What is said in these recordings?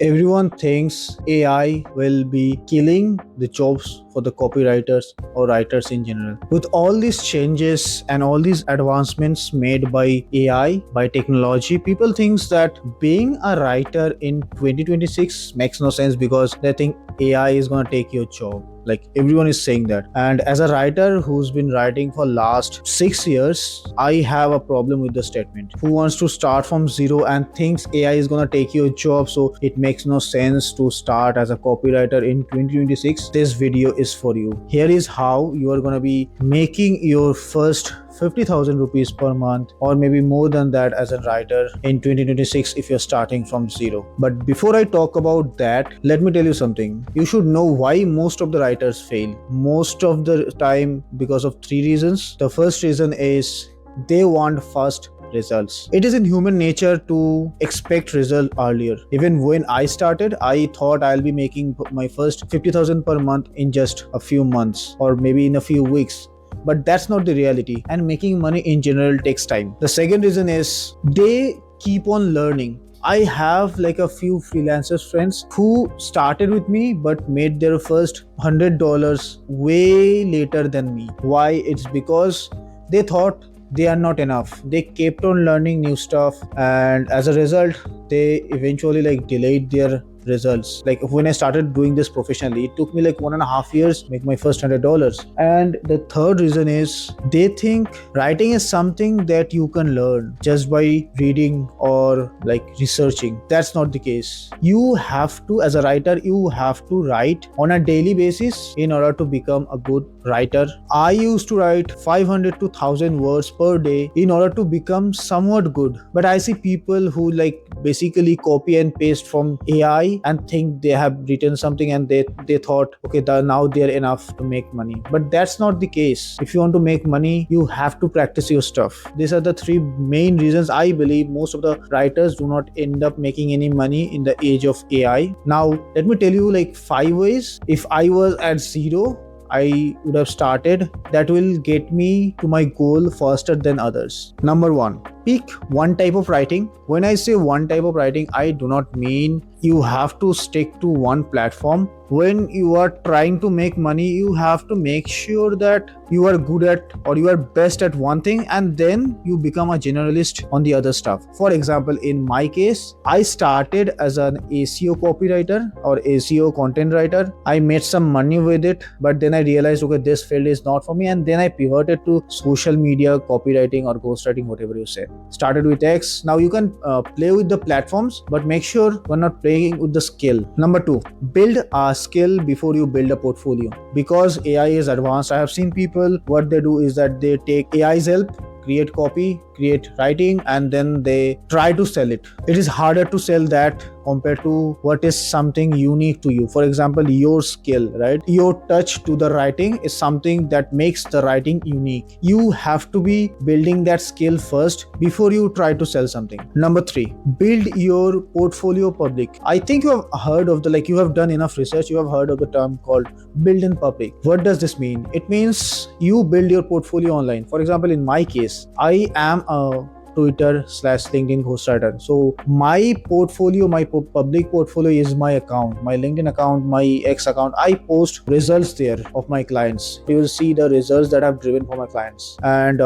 Everyone thinks AI will be killing the jobs for the copywriters or writers in general. With all these changes and all these advancements made by AI, by technology, people thinks that being a writer in 2026 makes no sense because they think AI is going to take your job. Like everyone is saying that. And as a writer who's been writing for last 6 years, I have a problem with the statement. Who wants to start from zero and thinks AI is going to take your job? So it makes no sense to start as a copywriter in 2026. This video is for you. Here is how you are going to be making your first 50,000 rupees per month, or maybe more than that, as a writer in 2026 if you're starting from zero. But before I talk about that, let me tell you something. You should know why most of the writers fail. Most of the time, because of three reasons. The first reason is they want fast results. It is in human nature to expect result earlier. Even when I started, I thought I'll be making my first 50,000 per month in just a few months or maybe in a few weeks. But that's not the reality, and making money in general takes time. The second reason is they keep on learning. I have like a few freelancers friends who started with me but made their first $100 way later than me. Why? It's because they thought they are not enough. They kept on learning new stuff, and as a result they eventually like delayed their results. Like when I started doing this professionally, it took me like 1.5 years to make my first $100. And the third reason is they think writing is something that you can learn just by reading or like researching. That's not the case. You have to, as a writer, you have to write on a daily basis in order to become a good writer. I used to write 500 to 1000 words per day in order to become somewhat good. But I see people who like basically copy and paste from AI and think they have written something and they thought, okay, now they're enough to make money. But that's not the case. If you want to make money, you have to practice your stuff. These are the three main reasons I believe most of the writers do not end up making any money in the age of AI. Now, let me tell you like 5 ways. If I was at zero, I would have started, that will get me to my goal faster than others. Number one, pick one type of writing. When I say one type of writing, I do not mean you have to stick to one platform. When you are trying to make money, you have to make sure that you are good at or you are best at one thing, and then you become a generalist on the other stuff. For example, in my case, I started as an SEO copywriter or SEO content writer. I made some money with it, but then I realized, okay, this field is not for me, and then I pivoted to social media copywriting or ghostwriting, whatever you say. Started with X. Now you can play with the platforms, but make sure you're not playing with the skill. Number two, build a skill before you build a portfolio. Because AI is advanced, I have seen people, what they do is that they take AI's help, create copy, create writing, and then they try to sell it. It is harder to sell that compared to what is something unique to you. For example, your skill, right? Your touch to the writing is something that makes the writing unique. You have to be building that skill first before you try to sell something. Number three, build your portfolio public. I think you have heard of you have done enough research, you have heard of the term called build in public. What does this mean? It means you build your portfolio online. For example, in my case, I am a Twitter/LinkedIn ghostwriter. So my portfolio, my public portfolio is my account, my LinkedIn account, my X account. I post results there of my clients. You will see the results that I've driven for my clients. And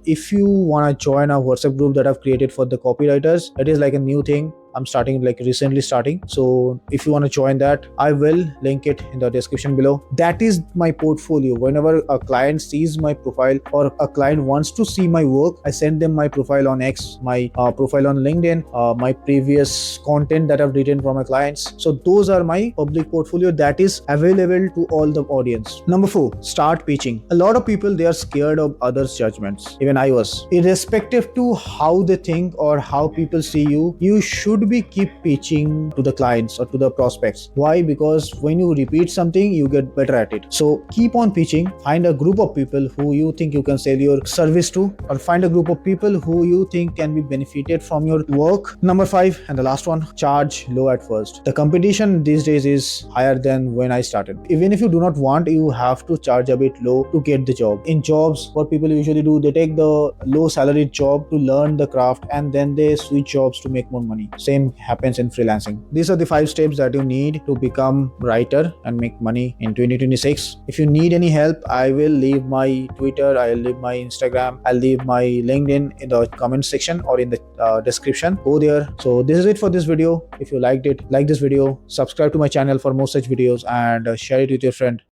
if you want to join a WhatsApp group that I've created for the copywriters, it is like a new thing. I'm starting, like recently starting. So if you want to join that, I will link it in the description below. That is my portfolio. Whenever a client sees my profile or a client wants to see my work, I send them my profile on X, my profile on LinkedIn, my previous content that I've written for my clients. So those are my public portfolio that is available to all the audience. Number four, start pitching. A lot of people, they are scared of others' judgments. Even I was. Irrespective to how they think or how people see you, you should be keep pitching to the clients or to the prospects. Why? Because when you repeat something, you get better at it. So keep on pitching. Find a group of people who you think you can sell your service to, or find a group of people who you think can be benefited from your work. Number five, and the last one, charge low at first. The competition these days is higher than when I started. Even if you do not want, you have to charge a bit low to get the job. In jobs, what people usually do, they take the low salaried job to learn the craft and then they switch jobs to make more money. same happens in freelancing. These are the 5 steps that you need to become writer and make money in 2026. If you need any help, I will leave my Twitter, I'll leave my Instagram, I'll leave my LinkedIn in the comment section or in the description. Go there. So this is it for this video. If you liked it, like this video, subscribe to my channel for more such videos, and share it with your friend.